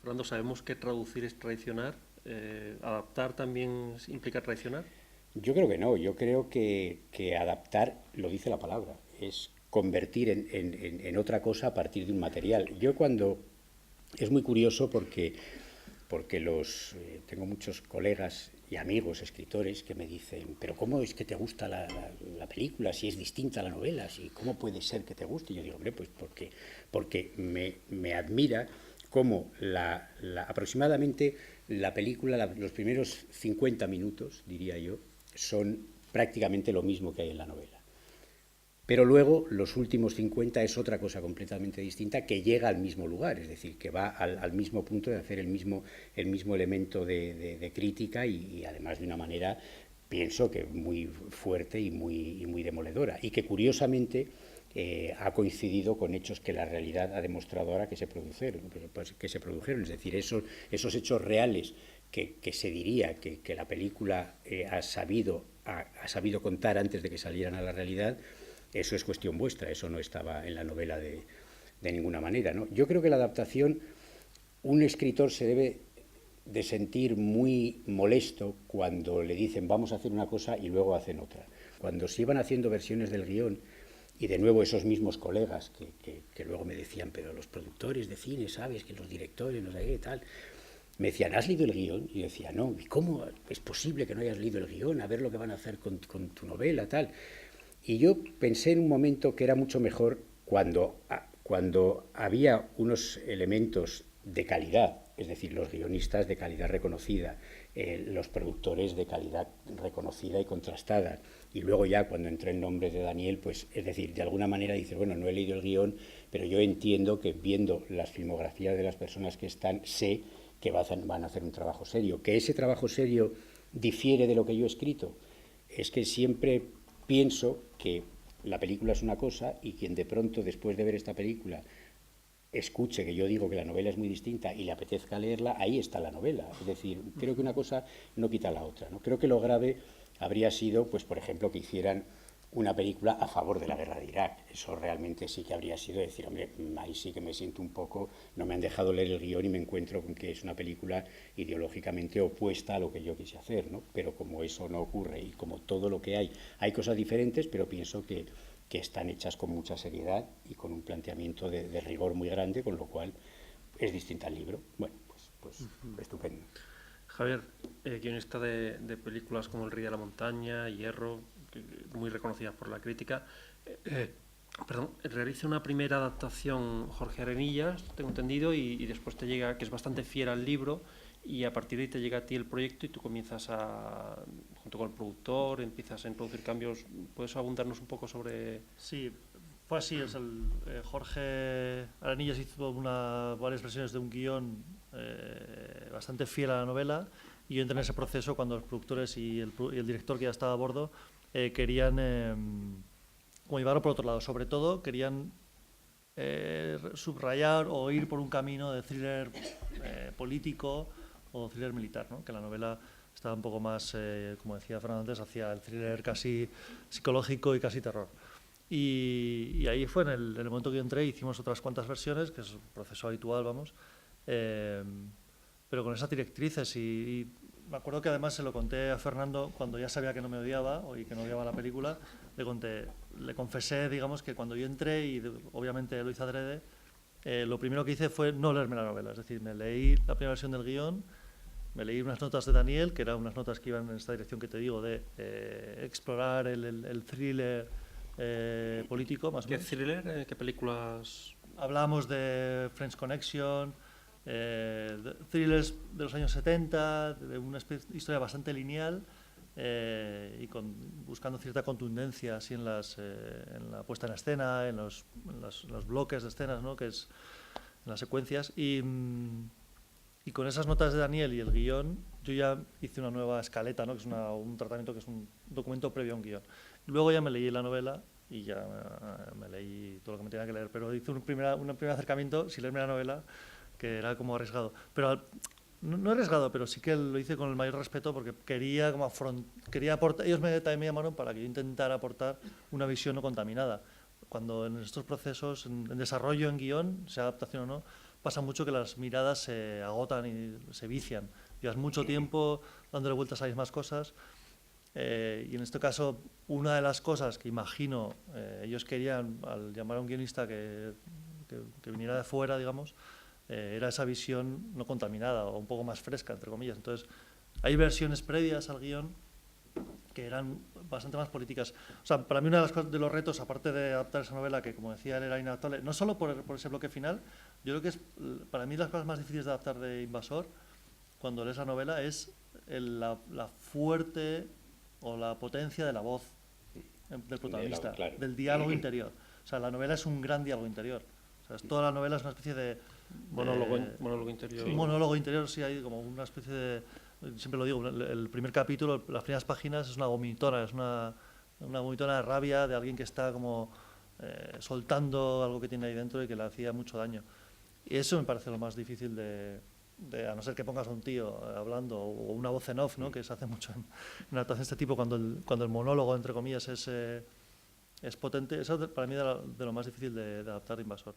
Fernando, sabemos que traducir es traicionar. ¿Adaptar también implica traicionar? Yo creo que no, yo creo que adaptar, lo dice la palabra, es convertir en otra cosa a partir de un material. Yo cuando, es muy curioso porque tengo muchos colegas y amigos escritores que me dicen, pero ¿cómo es que te gusta la película si es distinta a la novela? Si, ¿cómo puede ser que te guste? Y yo digo, hombre, pues porque me admira cómo aproximadamente la película, los primeros 50 minutos, diría yo, son prácticamente lo mismo que hay en la novela. Pero luego los últimos 50 es otra cosa completamente distinta que llega al mismo lugar, es decir, que va al mismo punto de hacer el mismo elemento de crítica y además de una manera, pienso que muy fuerte y muy demoledora. Y que curiosamente ha coincidido con hechos que la realidad ha demostrado ahora que se produjeron. Que se produjeron. Es decir, esos hechos reales que se diría que la película ha sabido contar antes de que salieran a la realidad, eso es cuestión vuestra, eso no estaba en la novela de ninguna manera, ¿no? Yo creo que la adaptación, un escritor se debe de sentir muy molesto cuando le dicen vamos a hacer una cosa y luego hacen otra. Cuando se iban haciendo versiones del guión, y de nuevo esos mismos colegas que luego me decían, pero los productores de cine, ¿sabes? Que los directores, no sé qué, tal. Me decían, ¿has leído el guión? Y yo decía, no, ¿y cómo es posible que no hayas leído el guión? A ver lo que van a hacer con tu novela, tal. Y yo pensé en un momento que era mucho mejor cuando había unos elementos de calidad, es decir, los guionistas de calidad reconocida, los productores de calidad reconocida y contrastada. Y luego ya cuando entró el nombre de Daniel, pues es decir, de alguna manera dices, bueno, no he leído el guión, pero yo entiendo que viendo las filmografías de las personas que están, sé que van a hacer un trabajo serio. Que ese trabajo serio difiere de lo que yo he escrito, es que siempre pienso que la película es una cosa y quien de pronto después de ver esta película escuche que yo digo que la novela es muy distinta y le apetezca leerla, ahí está la novela. Es decir, creo que una cosa no quita la otra, ¿no? Creo que lo grave habría sido, pues por ejemplo, que hicieran una película a favor de la guerra de Irak. Eso realmente sí que habría sido decir, hombre, ahí sí que me siento un poco, no me han dejado leer el guión y me encuentro con que es una película ideológicamente opuesta a lo que yo quise hacer, ¿no? Pero como eso no ocurre y como todo lo que hay cosas diferentes, pero pienso que están hechas con mucha seriedad y con un planteamiento de rigor muy grande, con lo cual es distinta al libro. Bueno, pues estupendo. Javier, guionista de películas como El Rey de la Montaña, Hierro, muy reconocidas por la crítica. Eh, Perdón, realiza una primera adaptación Jorge Arenillas, tengo entendido, y después te llega, que es bastante fiel al libro, y a partir de ahí te llega a ti el proyecto y tú comienzas junto con el productor, empiezas a introducir cambios. ¿Puedes abundarnos un poco sobre...? Sí, fue así. Jorge Arenillas hizo varias versiones de un guión bastante fiel a la novela y yo entré en ese proceso cuando los productores y el director que ya estaba a bordo querían como llevarlo por otro lado. Sobre todo querían subrayar o ir por un camino de thriller político o thriller militar, ¿no? Que la novela estaba un poco más, como decía Fernando antes, hacia el thriller casi psicológico y casi terror. Y ahí fue en el momento que yo entré, hicimos otras cuantas versiones, que es un proceso habitual, vamos, eh, pero con esas directrices. Y me acuerdo que además se lo conté a Fernando cuando ya sabía que no me odiaba y que no odiaba la película. Le confesé, digamos, que cuando yo entré, y obviamente lo hice adrede, lo primero que hice fue no leerme la novela. Es decir, me leí la primera versión del guión, me leí unas notas de Daniel, que eran unas notas que iban en esta dirección que te digo, de explorar el thriller político, más o ¿Qué menos. thriller? ¿Qué películas? Hablábamos de French Connection, de thrillers de los años 70, de una historia bastante lineal y buscando cierta contundencia así en la puesta en escena, en los bloques de escenas, ¿no? Que es en las secuencias. Y con esas notas de Daniel y el guión, yo ya hice una nueva escaleta, ¿no? Que es un tratamiento que es un documento previo a un guión. Luego ya me leí la novela y ya me leí todo lo que me tenía que leer, pero hice un primer acercamiento sin leerme la novela, que era como arriesgado. Pero no arriesgado, pero sí que lo hice con el mayor respeto porque quería aportar, ellos también me llamaron para que yo intentara aportar una visión no contaminada. Cuando en estos procesos, en desarrollo, en guión, sea adaptación o no, pasa mucho que las miradas se agotan y se vician. Llevas mucho tiempo dándole vueltas a las mismas cosas. Y en este caso, una de las cosas que imagino ellos querían al llamar a un guionista que viniera de fuera, digamos, era esa visión no contaminada o un poco más fresca, entre comillas. Entonces, hay versiones previas al guión que eran bastante más políticas. O sea, para mí uno de los retos, aparte de adaptar esa novela, que como decía él era inadaptable, no solo por ese bloque final, yo creo que es, para mí las cosas más difíciles de adaptar de Invasor, cuando lees la novela, es la fuerte o la potencia de la voz del protagonista, claro. del diálogo interior. O sea, la novela es un gran diálogo interior. O sea, toda la novela es una especie de... monólogo interior. Un monólogo interior, sí, hay como una especie de... Siempre lo digo, el primer capítulo, las primeras páginas, es una vomitona, es una vomitona de rabia de alguien que está como soltando algo que tiene ahí dentro y que le hacía mucho daño. Y eso me parece lo más difícil a no ser que pongas a un tío hablando o una voz en off, ¿no? Que se hace mucho en adaptación de este tipo, cuando el monólogo, entre comillas, es potente. Eso para mí es de lo más difícil de adaptar de Invasor.